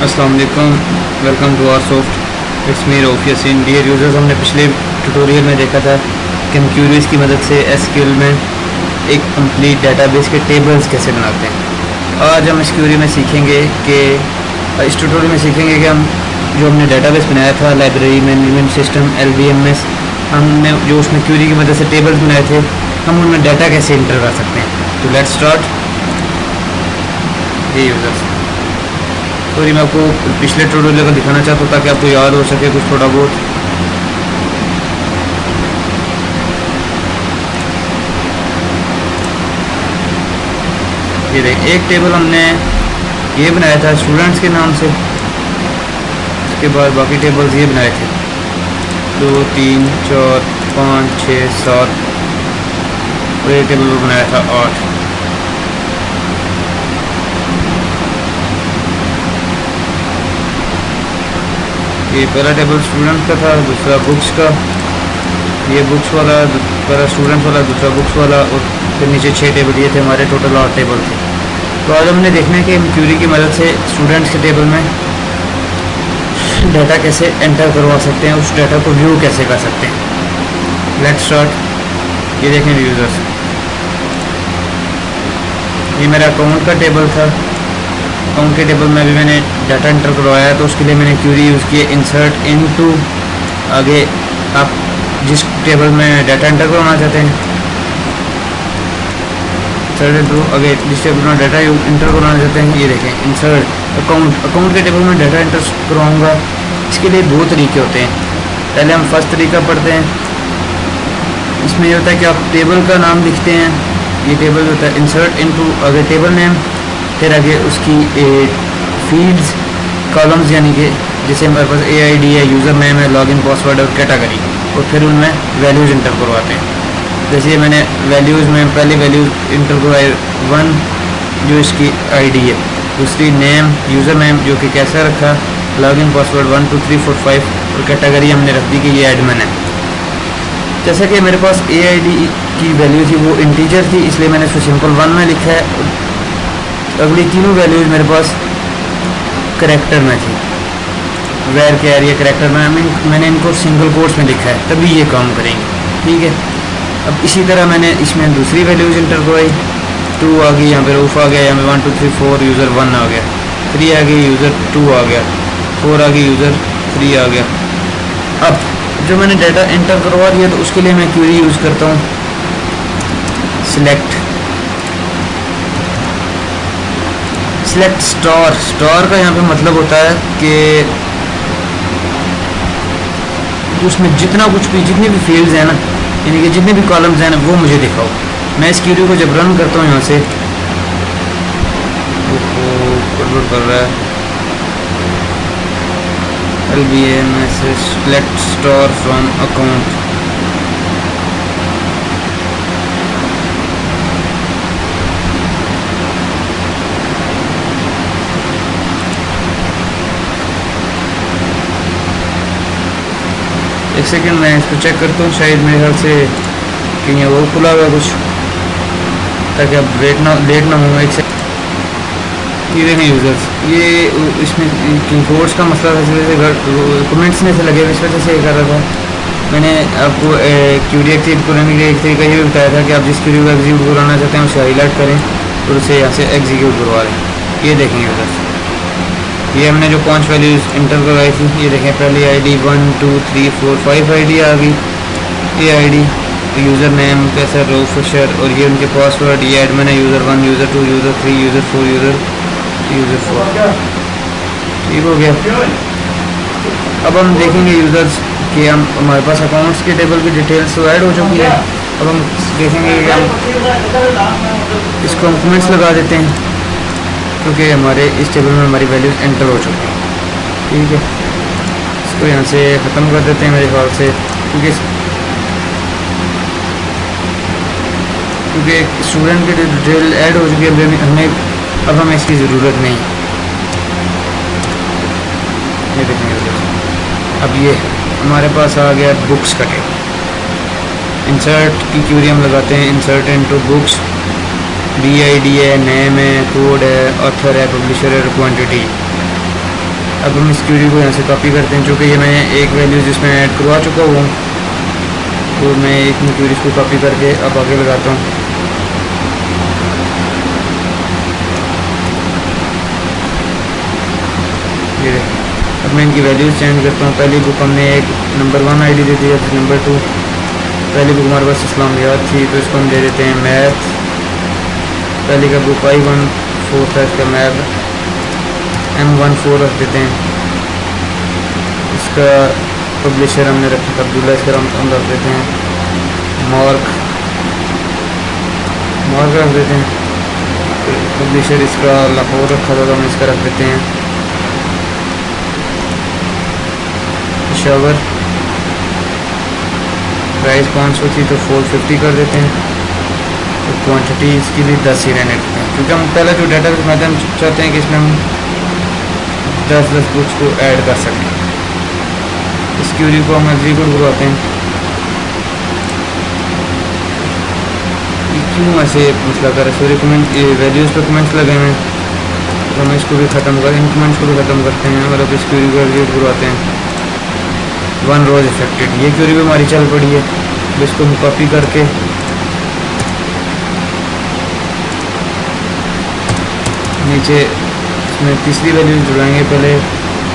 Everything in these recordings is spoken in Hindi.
अस्सलाम वालेकुम, welcome to our soft. It's me Rauf Yasin. Dear users, हमने पिछले ट्यूटोरियल में देखा था कि हम क्यूरीज की मदद से एसक्यूएल में एक कंप्लीट डेटाबेस के टेबल्स कैसे बनाते हैं। आज हम इस क्यूरी में सीखेंगे कि इस ट्यूटोरियल में सीखेंगे कि हम जो हमने डेटाबेस बनाया था लाइब्रेरी मैनेजमेंट सिस्टम LBMS, हमने जो उसमें क्यूरी की मदद से टेबल्स बनाए थे, हम उनमें डाटा कैसे इंटर कर सकते हैं। तो लेट्स स्टार्ट। ये यूज़र्स, सॉरी मैं आपको पिछले ट्यूटोरियल को दिखाना चाहता हूँ ताकि आपको याद हो सके कुछ थोड़ा बहुत। ये देख, एक टेबल हमने ये बनाया था स्टूडेंट्स के नाम से, उसके बाद बाकी टेबल्स ये बनाए थे 2 3 4 5 6 7 और एक टेबल बनाया था 8। ये पहला टेबल स्टूडेंट्स का था, दूसरा बुक्स का, ये बुक्स वाला, पहला स्टूडेंट्स वाला, दूसरा बुक्स वाला, और फिर नीचे 6 टेबल ये थे हमारे, टोटल 8 टेबल थे। तो आज हमने देखना है कि हम क्यूरी की मदद से स्टूडेंट्स के टेबल में डाटा कैसे एंटर करवा सकते हैं, उस डाटा को व्यू कैसे कर सकते हैं। Let's start. ये देखें यूज़र्स, ये मेरा अकाउंट का टेबल था। अकाउंट के टेबल में भी मैंने डाटा एंटर करवाया, तो उसके लिए मैंने क्यूरी यूज़ की इंसर्ट इनटू। आगे आप जिस टेबल में डाटा एंटर करवाना चाहते हैं, इंसर्ट इनटू, आगे जिस टेबल में डाटा एंटर करवाना चाहते हैं, ये देखें इंसर्ट अकाउंट। अकाउंट के टेबल में डाटा एंटर करवाऊँगा, इसके लिए 2 तरीके होते हैं। पहले हम फर्स्ट तरीका पढ़ते हैं। इसमें ये होता है कि आप टेबल का नाम लिखते हैं, ये टेबल होता है इंसर्ट इनटू, आगे टेबल नेम, फिर आगे उसकी फील्ड्स कॉलम्स, यानी कि जैसे हमारे पास AID है, यूज़र नेम है, लॉगिन पासवर्ड और कैटेगरी, और फिर उनमें वैल्यूज़ इंटर करवाते हैं। जैसे मैंने वैल्यूज़ में पहली वैल्यूज़ इंटर करवाई 1 जो इसकी ID है, दूसरी नेम, यूज़र नेम जो कि कैसा रखा, लॉगिन पासवर्ड 1 2 3 4 5, और कैटेगरी हमने रख दी कि ये एडमिन है। जैसा कि मेरे पास AID की वैल्यू थी वो इंटीजर थी, इसलिए मैंने इसको सिंपल 1 में लिखा है। अगली तीनों वैल्यूज मेरे पास करैक्टर में थी, वेर कैर ये करैक्टर में, मैंने इनको सिंगल कोट्स में लिखा है, तभी ये काम करेंगे, ठीक है। अब इसी तरह मैंने इसमें दूसरी वैल्यूज इंटर करवाई, 2 आ गई, यहाँ पे रूफ आ गया, यहाँ पे 1 2 3 4 यूज़र 1 आ गया, 3 आ गई, यूज़र 2 आ गया, 4 आ गई, यूज़र 3 आ गया। अब जो मैंने डाटा एंटर करवा दिया, तो उसके लिए मैं क्यूरी यूज़ करता हूँ सिलेक्ट स्टार। स्टार का यहाँ पे मतलब होता है कि उसमें जितना कुछ भी, जितने भी फील्ड्स हैं ना, यानी कि जितने भी कॉलम्स हैं ना, वो मुझे दिखाओ। मैं इस क्यूरी को जब रन करता हूँ यहाँ से, गड़बड़ कर रहा है, LBMS select star from account। एक सेकंड मैं इसको चेक करता हूँ, शायद मेरे ख्याल से कहीं वो खुला हुआ कुछ, ताकि आप लेट ना हो। एक सेकंड, ये देखें यूज़र्स, ये इसमें कीबोर्ड्स का मसला था, इस वजह से कमेंट्स में से लगे हुए, इस वजह से ये कर रहा था। मैंने आपको क्यूरी एक्टिवेट करने के एक तरीका ये बताया था कि आप जिस क्यूरी को एग्जीक्यूट कराना चाहते हैं उसे हाईलाइट करें और उसे यहाँ से एग्जीक्यूट करवा लें। ये देखें यूज़र्स, ये हमने जो 5 वैल्यूज़ इंटर करवाई थी, ये देखें पहली ID 1 2 3 4 5 ID आ गई, AID, यूज़र नेम कैसा रो फिशर, और ये उनके पासवर्ड, ये एडमिन है, user 1 user 2 user 3 user 4 user 4। ठीक हो गया। अब हम देखेंगे यूज़र्स कि हम हमारे पास अकाउंट्स के टेबल की डिटेल्स तो ऐड हो चुकी है। अब हम देखेंगे कि हम इसको हम कमेंट्स लगा देते हैं, क्योंकि हमारे इस टेबल में हमारी वैल्यूज एंटर हो चुकी हैं, ठीक है। इसको यहाँ से ख़त्म कर देते हैं मेरे ख्याल से, क्योंकि स्टूडेंट की डिटेल ऐड हो चुकी है, अब हमें इसकी ज़रूरत नहीं। ये देखेंगे, अब ये हमारे पास आ गया बुक्स का टेबल। इंसर्ट की क्यूरी हम लगाते हैं, इंसर्ट इनटू बुक्स, BID है, नेम है, कोड है, ऑथर है, पब्लिशर है, क्वांटिटी। अब हम इस क्यूरी को यहाँ से कॉपी करते हैं, चूँकि ये मैं एक वैल्यू जिसमें ऐड करवा चुका हूँ, तो मैं एक क्यूरीज को कॉपी करके अब आगे लगाता हूँ। ये अब मैं इनकी वैल्यूज़ चेंज करता हूँ। पहली बुक हमने एक नंबर 1 आईडी दे दी, नंबर 2 पहली बुक हमारे पास इस्लामियात थी, तो इसको हम दे देते हैं मैथ। पहले का बुक I14 था, इसका मैथ M14 रख देते हैं। इसका पब्लिशर हमने रखा था अब्दुल्ला, इसका हम रख देते हैं मार्क रख देते हैं। पब्लिशर इसका लाहौर रखा था, तो हम इसका रख देते हैं पेशावर। प्राइस 500 थी तो 450 कर देते हैं। तो क्वांटिटी इसकी भी 10 ही रहने देते हैं, क्योंकि हम पहले जो डाटा बनाते हैं हम चाहते हैं कि इसमें हम 10 बुक्स को ऐड कर सकें। इस क्यूरी को हम एग्जीक्यूट करवाते हैं। क्यों ऐसे मसला कर रहे, सॉरी कमेंट वैल्यूज़ पे कमेंट्स लगे हुए हैं, तो हम इसको भी ख़त्म करें, इन कमेंट्स को भी ख़त्म करते हैं और अब इस क्यूरी को एग्जीक्यूट करवाते हैं। 1 रोज इफेक्टेड, ये क्यूरी भी हमारी चल पड़ी है। तो इसको हम कॉपी करके नीचे इसमें तीसरी वैल्यू जुड़ाएंगे। पहले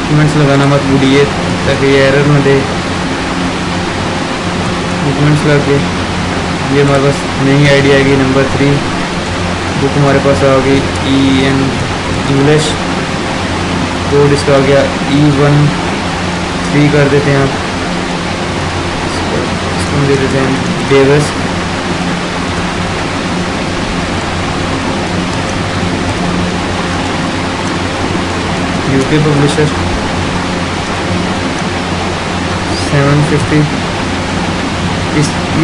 कमेंट्स लगाना मत भूलिए ताकि ये एरर न दे। कमेंट्स लगा के ये हमारे पास नई आईडी आएगी नंबर 3। बुक हमारे पास आ गई EN इंग्लिश, कोड इसका आ गया E13 कर देते हैं। आप इसको दे देते हैं डेविस। UK publisher 750।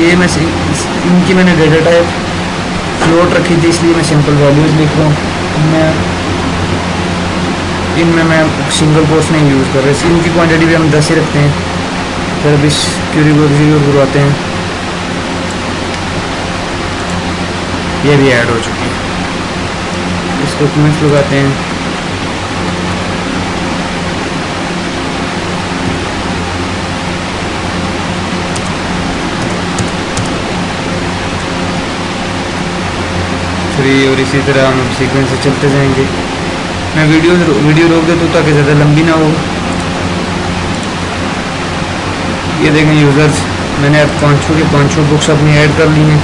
ये मैं इनकी मैंने डेटा टाइप फ्लोट रखी थी, इसलिए मैं सिंपल वैल्यूज़ लिख रहा हूँ। इनमें मैं सिंगल कोर्स नहीं यूज़ कर रहे। इनकी क्वांटिटी भी हम 10 ही रखते हैं। फिर अब इस क्यूरी को एग्जीक्यूट करवाते हैं। ये भी ऐड हो चुकी है। इसको कमेंट्स लगाते हैं। और इसी तरह हम सीक्वेंस से चलते जाएंगे। मैं वीडियो रोक देता हूँ ताकि ज़्यादा लंबी ना हो। ये देखें यूज़र्स, मैंने अब 500 बुक्स अपनी ऐड कर ली हैं।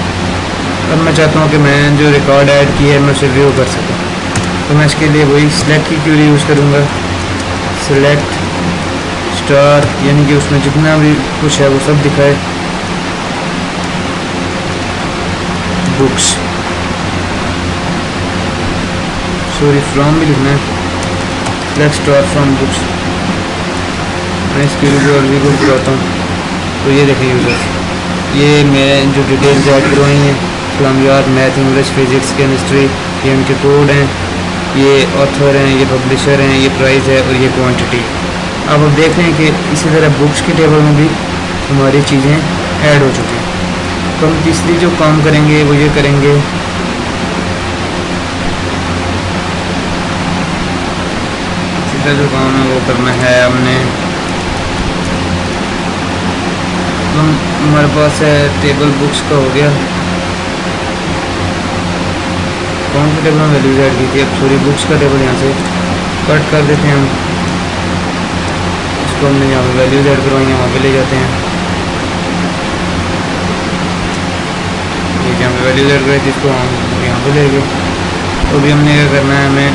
अब मैं चाहता हूँ कि मैं जो रिकॉर्ड ऐड किया है मैं उसे व्यू कर सकूँ। तो मैं इसके लिए वही सिलेक्ट की क्यूरी यूज़ करूँगा। सिलेक्ट स्टार, यानी कि उसमें जितना भी कुछ है वो सब दिखाए। बुक्स, सॉरी फ्रॉम भी लिखना है। Select star from books. मैं इस क्यूरी को एग्जीक्यूट करवाता हूँ। तो ये देखें यूज़र्स, ये मैं जो डिटेल्स ऐड करवाई हैं, इस्लामियात, मैथ, इंग्लिश, फिजिक्स, केमिस्ट्री, ये उनके कोड हैं, ये ऑथर हैं, ये पब्लिशर हैं, ये प्राइस है और ये क्वांटिटी। अब आप देख रहे हैं कि इसी तरह बुक्स के टेबल में भी हमारी चीज़ें ऐड हो चुकी हैं। तो हम तीसरी जो काम करेंगे वो ये करेंगे, तीसरा जो काम है वो करना है हमने। तो हमारे पास है टेबल बुक्स का हो गया। कौन सा टेबल में वैल्यूज ऐड की थी, अब सॉरी बुक्स का टेबल यहाँ से कट कर देते हैं हम। इसको हमने यहाँ पे वैल्यूज ऐड करवाई, वहाँ पे ले जाते हैं। यहाँ पे वैल्यूज ऐड कराई थी, इसको हम यहाँ पे ले गए। तो अभी हमने क्या करना है, हमें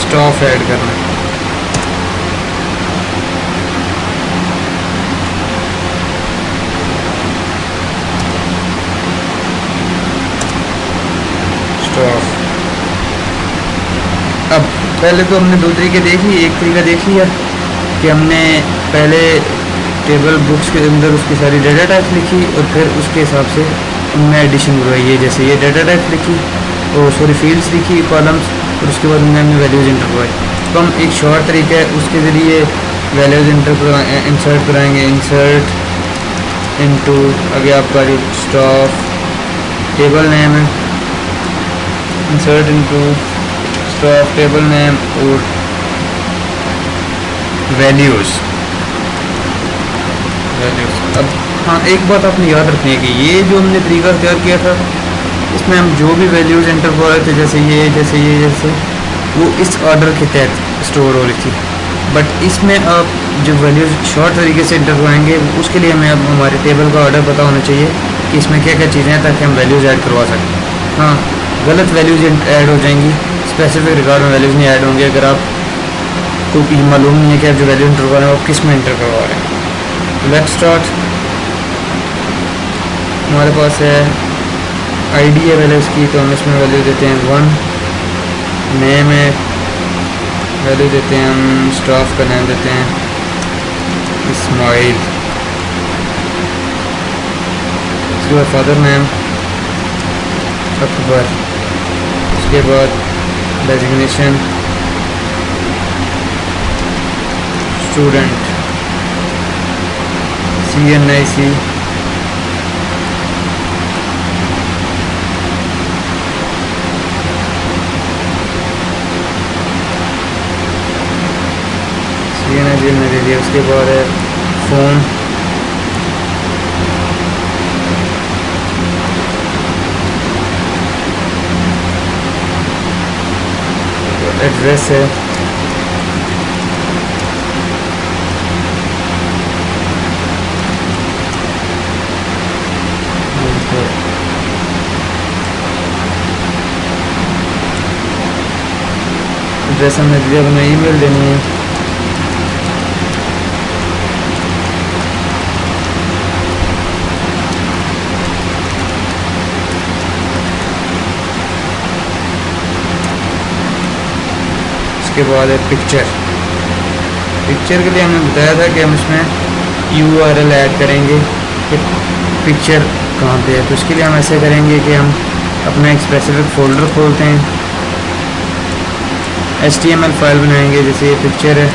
स्टॉफ ऐड करना है। स्टॉफ। अब पहले तो हमने 2 तरीके देख लिए। एक तरीका देख लिया कि हमने पहले टेबल बुक्स के अंदर उसकी सारी डेटा टाइप्स लिखी और फिर उसके हिसाब से हमने एडिशन करवाई है। जैसे ये डेटा टाइप्स लिखी और सॉरी फील्ड्स लिखी, कॉलम्स, और उसके बाद हमने वैल्यूज़ इंटर करवाई। तो हम एक शॉर्ट तरीका है, उसके ज़रिए वैल्यूज़ इंसर्ट कराएंगे। इंसर्ट इनटू, अभी आपका जो स्टॉफ टेबल नेम है, insert into staff table name, और वैल्यूज़। अब हाँ, एक बात आपने याद रखनी है कि ये जो हमने तरीका तैयार किया था, इसमें हम जो भी वैल्यूज़ एंटर कर रहे थे, जैसे वो इस ऑर्डर के तहत स्टोर हो रही थी। बट इसमें आप जो वैल्यूज़ शॉर्ट तरीके से एंटर करवाएंगे, उसके लिए हमें अब हमारे टेबल का ऑर्डर पता होना चाहिए कि इसमें क्या क्या चीज़ें हैं, ताकि हम वैल्यूज़ ऐड करवा सकें। हाँ, गलत वैल्यूज़ ऐड हो जाएंगी, स्पेसिफिक रिकॉर्ड में वैल्यूज़ नहीं ऐड होंगे अगर आपको ये मालूम नहीं है कि आप जो वैल्यू एंटर करवा रहे हैं आप किस में एंटर करवा रहे हैं। Let's start. हमारे पास है आईडी है वैल्यूज़ की, तो हम इसमें वैल्यू देते हैं 1। नेम है, वैल्यू देते हैं हम स्टाफ का नाम देते हैं इस्माइल। उसके बाद फादर नेम अकबर। उसके बाद डेजिग्नेशन स्टूडेंट CNIC। में दे दिया। उसके बाद है फ़ोन, एड्रेस है, एड्रेस हमने दिया, हमें ईमेल देनी है। उसके बाद है पिक्चर। पिक्चर के लिए हमने बताया था कि हम इसमें URL ऐड करेंगे कि पिक्चर कहाँ पे है। तो इसके लिए हम ऐसे करेंगे कि हम अपना एक स्पेसिफिक फ़ोल्डर खोलते हैं, HTML फाइल बनाएंगे, जैसे ये पिक्चर है।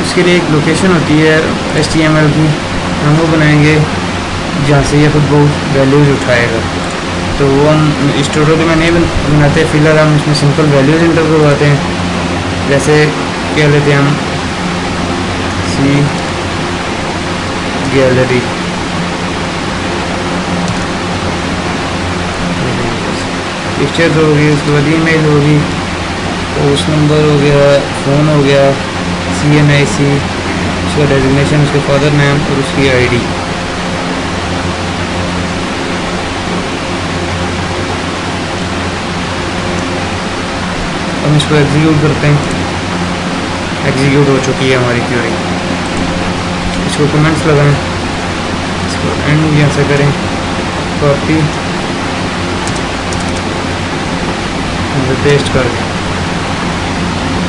उसके लिए एक लोकेशन होती है HTML की, हम वो बनाएंगे जहाँ से ये खुद वो वैल्यूज़ उठाएगा। तो वो हम इस ट्यूटोरियल में नहीं बनाते, फिलहाल हम इसमें सिंपल वैल्यूज़ एंटर करवाते हैं। जैसे क्या लेते हैं हम C गैलरी, पिक्चर तो होगी, उसके बाद ईमेल होगी, पोस्ट नंबर हो गया, फ़ोन हो गया, CNIC, उसका डेजिग्नेशन, उसके फादर नेम और उसकी ID। हम इसको एग्जीक्यूट करते हैं। एग्जीक्यूट हो चुकी है हमारी क्वेरी। इसको कमेंट्स लगाएं, इसको एंड यहाँ से करें, कॉपी पेस्ट कर दें।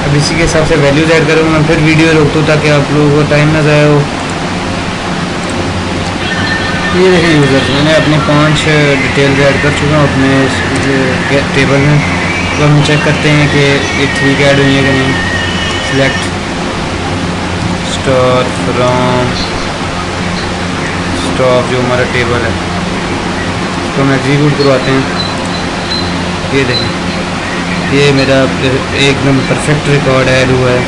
अब इसी के हिसाब से वैल्यूज ऐड करूँगा। मैं फिर वीडियो रोक दूँ ताकि आप लोगों को टाइम ना ज़ाया हो। ये देखें यूज़र्स, मैंने अपने 5 डिटेल्स ऐड कर चुका हूँ अपने टेबल में। तो हम चेक करते हैं कि ये ठीक ऐड हुई है कि नहीं। सिलेक्ट स्टार फ्रॉम स्टॉप, जो हमारा टेबल है, तो हम एग्जीक्यूट करवाते हैं। ये देखें, ये मेरा एकदम परफेक्ट रिकॉर्ड ऐड हुआ है,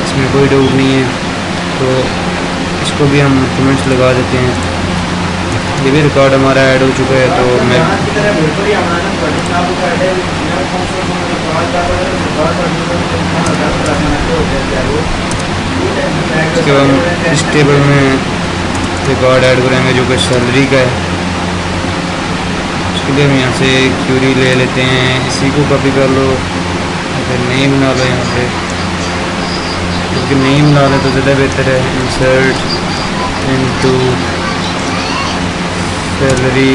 इसमें कोई डाउट नहीं है। तो इसको भी हम कमेंट्स लगा देते हैं। ये भी रिकॉर्ड हमारा ऐड हो चुका है। तो मैं इसके बाद हम इस टेबल में रिकॉर्ड ऐड करेंगे जो कि सैलरी का है। उसके लिए हम यहाँ से क्यूरी ले लेते हैं, इसी को कॉपी कर लो, फिर नेम बना लो यहाँ पे, क्योंकि नेम बना ले तो ज़्यादा बेहतर है। Insert into salary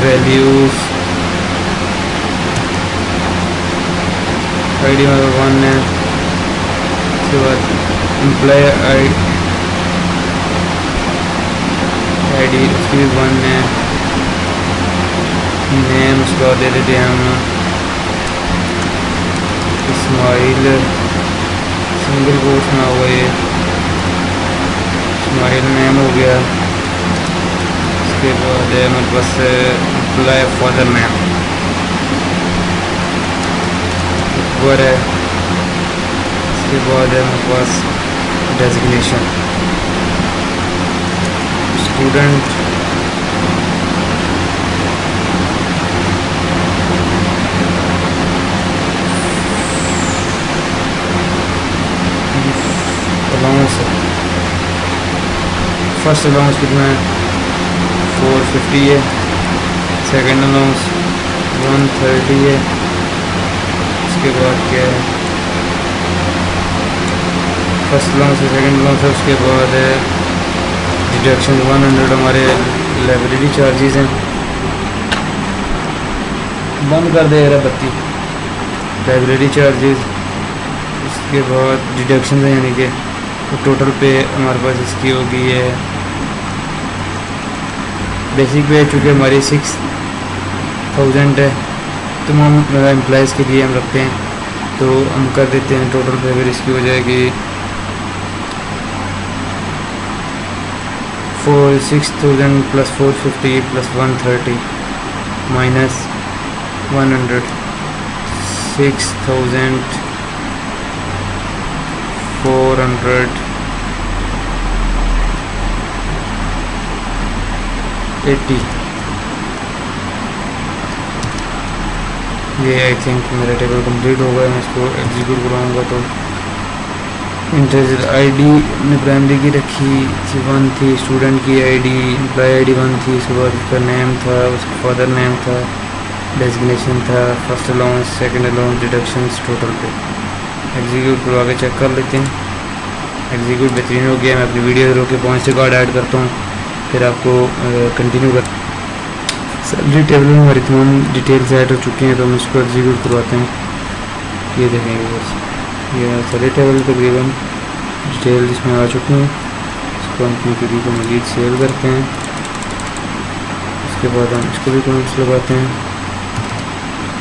values, ID में 1 है। उसके बाद एम्प्लॉय ID उसकी भी 1 है। नेम उसका दे देते हैं हम इस्माइल, सिंगल कोट्स में हो गए, इस्माइल नेम हो गया। इसके बाद है मेरे पास अप्लाई फादर नेम ऊपर है। इसके बाद है मेरे पास designation student, allowance first allowance कितना है 450 है, सेकंड अलाउंस 130 है। इसके बाद क्या है फर्स्ट अलाउंस है, सेकंड अलाउंस है। उसके बाद है डिडक्शन 100 हमारे लाइब्रेरी चार्जेस हैं। बंद कर दे रहा बत्ती लाइब्रेरी चार्जेस। इसके बाद डिडक्शन है यानी कि तो टोटल पे हमारे पास इसकी होगी है बेसिक पे चूँकि हमारी 6000 है तमाम एम्प्लॉयज़ के लिए हम रखते हैं, तो हम कर देते हैं टोटल पे। फिर इसकी हो जाएगी 6000 प्लस 450 प्लस 130 माइनस 100 6480। ये आई थिंक मेरा टेबल कंप्लीट होगा। मैं इसको एग्जीक्यूट कराऊंगा तो इंटीजर आईडी ने प्राइमरी की रखी थी 1 थी, स्टूडेंट की आईडी एम्प्लॉय आईडी 1 थी, उसके बाद उसका नेम था, उसका फादर नेम था, डेजिग्नेशन था, first allowance, second allowance, deductions total पे। एग्जीक्यूट करवा के चेक कर लेते हैं। एग्जीक्यूट बेहतरीन हो गया। मैं अपनी वीडियो रोक के पॉइंट्स रिकॉर्ड ऐड करता हूँ, फिर आपको कंटिन्यू कर। सैलरी टेबल में हमारी तमाम डिटेल्स ऐड हो चुकी हैं, तो हम इसको एग्जीक्यूट करवाते हैं। ये देखेंगे बस ये सैलरी टेबल तकरीबन डिटेल इसमें आ चुकी हैं। इसको हम अपनी वीडियो को मज़ीद सेव करते हैं। उसके बाद हम इसको भी कमेंट्स लगाते हैं।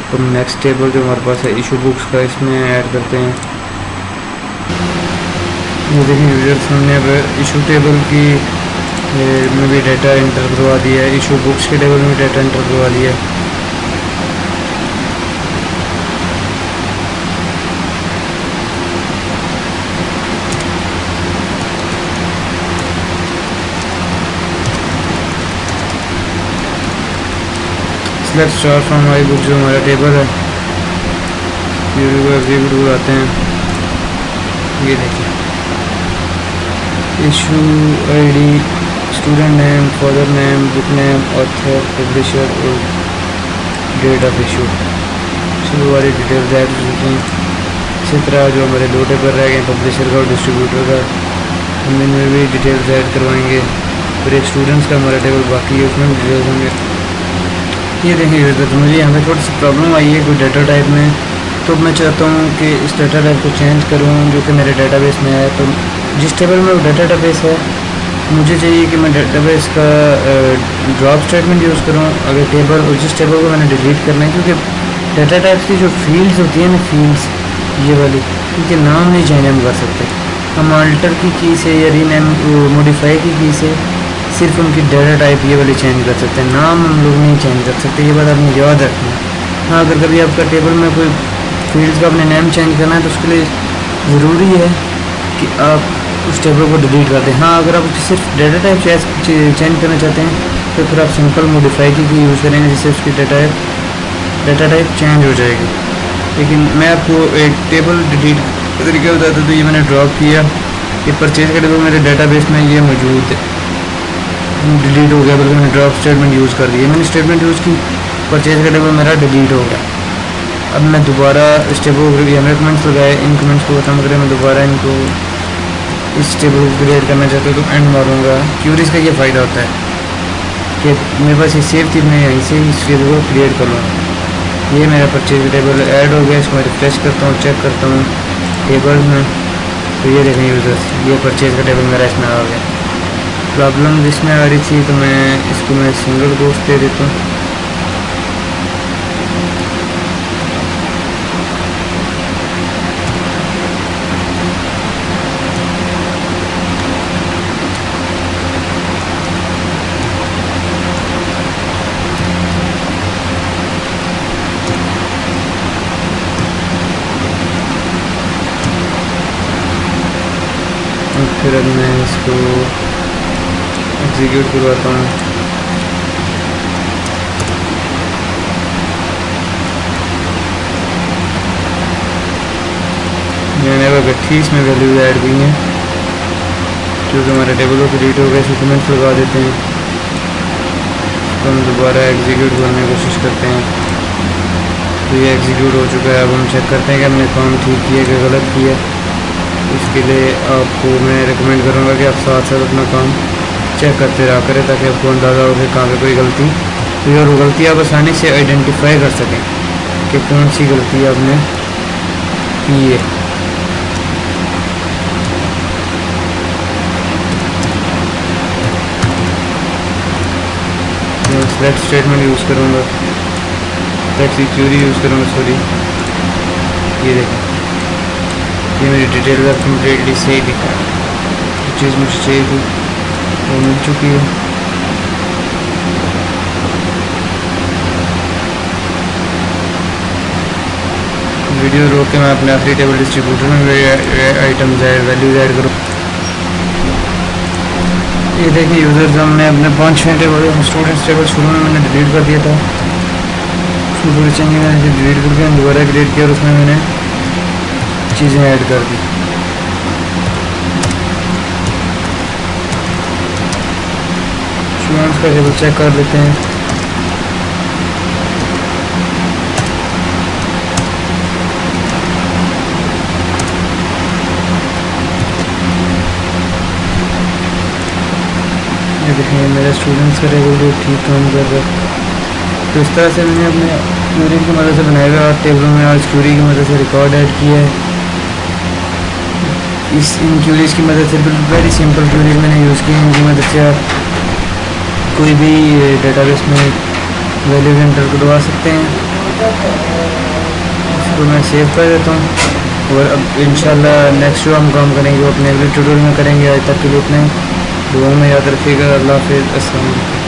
तो नेक्स्ट टेबल जो हमारे पास है इशू बुक्स का, इसमें ऐड करते हैं। ये देखिए यूजर्स हमने अब इशू टेबल की में भी डाटा एंटर करवा दिया है, इशू बुक्स के टेबल में भी डाटा एंटर करवा दिया है। Select star from my book जो हमारा टेबल है वीडियो को एग्जीक्यूट कराते हैं। ये देखिए issue ID, student name, father name, book name, author, publisher और डेट ऑफ इशू सभी वाली डिटेल्स ऐड हो चुकी हैं। इसी तरह जो हमारे 2 टेबल रह गए पब्लिशर का और डिस्ट्रीब्यूटर का, हम इनमें भी डिटेल्स ऐड करवाएंगे। फिर एक स्टूडेंट्स का हमारा टेबल बाकी है, उसमें भी डिटेल्स होंगे। ये देखिए तो मुझे यहाँ पे थोड़ी सी प्रॉब्लम आई है कोई डाटा टाइप में, तो मैं चाहता हूँ कि इस डाटा टाइप को चेंज करूँ जो कि मेरे डाटाबेस में है। तो जिस टेबल में वो डाटाबेस है मुझे चाहिए कि मैं डाटाबेस का ड्रॉप स्टेटमेंट यूज़ करूँ अगर टेबल और जिस टेबल को मैंने डिलीट करना है, क्योंकि डाटा टाइप्स की जो फील्ड्स होती हैं ना फील्ड्स ये वाली, इनके नाम नहीं चेंज हम कर सकते। हम अल्टर की से या रीनेम मॉडिफाई की से सिर्फ उनकी डाटा टाइप ये वाली चेंज कर सकते हैं, नाम हम लोग नहीं चेंज कर सकते। ये बात आपने याद रखना है। हाँ अगर कभी आपका टेबल में कोई फील्ड्स का अपने नेम चेंज करना है तो उसके लिए ज़रूरी है कि आप उस टेबल को डिलीट कर दें। हाँ अगर आप सिर्फ डाटा टाइप चेंज करना चाहते हैं तो फिर आप सिंपल मॉडिफाई की यूज़ करेंगे, जिससे उसकी डाटा टाइप चेंज हो जाएगी। लेकिन मैं आपको एक टेबल डिलीट तरीके बताता तो ये मैंने ड्रॉप किया, ये परचेज का टेबल मेरे डाटाबेस में ये मौजूद है, डिलीट हो गया, बल्कि मैंने ड्रॉप स्टेटमेंट यूज़ कर दिया। मैंने स्टेटमेंट यूज़ की, परचेज का टेबल मेरा डिलीट हो गया। अब मैं दोबारा इस टेबल को हमें कमेंट्स लगाए, इन कमेंट्स को ख़त्म करें, मैं दोबारा इनको इस टेबल को क्रिएट करना चाहता हूँ तो एंड मारूंगा। क्यूरीज का ये फ़ायदा होता है कि मेरे पास ये सेव थी, मैं यहीं से इस टेबल को क्रिएट कर लूँगा। ये मेरा परचेज टेबल ऐड हो गया। इसको मैं रिफ्रेश करता हूँ, चेक करता हूँ टेबल में, तो ये देखें यूज़र्स ये परचेज का टेबल मेरा इसमें आ गया। प्रॉब्लम जिसमें आ रही थी तो मैं इसको सिंगल गोस्ट दे देता हूँ। फिर अब मैं इसको एग्जीक्यूट करवाता हूँ। मैंने अब गट्ठी इसमें वैल्यूज ऐड की हैं क्योंकि हमारे टेबल को डिलीट हो गए, इसे कमेंट्स लगा देते हैं। तो हम दोबारा एग्जीक्यूट करने की कोशिश करते हैं। तो ये एग्जीक्यूट हो चुका है। अब हम चेक करते हैं कि हमने काम ठीक किया कि गलत किया। इसके लिए आपको मैं रिकमेंड करूँगा कि आप साथ साथ अपना काम चेक करते रहा करें ताकि आपको अंदाज़ा हो कि कहाँ पे कोई गलती तो और गलती आप आसानी से आइडेंटिफाई कर सकें कि कौन सी गलती आपने की है। सेलेक्ट स्टेटमेंट यूज़ करूँगा, सेलेक्ट की क्यूरी यूज़ करूँगा, सॉरी ये देखें ये मेरी डिटेल अब कम्प्लीटली सही दिखा है। जो चीज़ मुझे चाहिए थी वो मिल चुकी है। वीडियो रोक के मैं अपने आखिरी टेबल डिस्ट्रीब्यूटर में आइटम्स ऐड वैल्यूज ऐड करूँ। ये देखिए यूज़र्स हमने अपने 5-6 टेबल स्टूडेंट्स टेबल शुरू में मैंने डिलीट कर दिया था। थोड़ी चेंजिंग मैंने डिलीट करके दोबारा क्रिएट किया और उसमें मैंने चीज़ें ऐड कर दी। स्टूडेंट्स का टेबल चेक कर लेते हैं। ये देखिए मेरे स्टूडेंट्स का टेबल भी ठीक काम कर रहा है। तो इस तरह से मैंने अपने क्यूरी की मदद से बनाए हुए और टेबलों में आज क्यूरी की मदद से रिकॉर्ड ऐड किया है। इन क्यूरीज़ की मदद से बिल्कुल वेरी सिंपल क्यूरीज मैंने यूज़ की। इनकी मदद से आप कोई भी डेटाबेस में वैल्यूज एंटर करवा सकते हैं। इसको मैं सेव कर देता हूँ और अब इंशाल्लाह नेक्स्ट जो हम काम करेंगे वो अपने अगले ट्यूटोरियल में करेंगे। आज तक के लिए इतना ही। दुआ में याद रखिएगा। अल्लाह हाफिज़। अस्सलाम वालेकुम।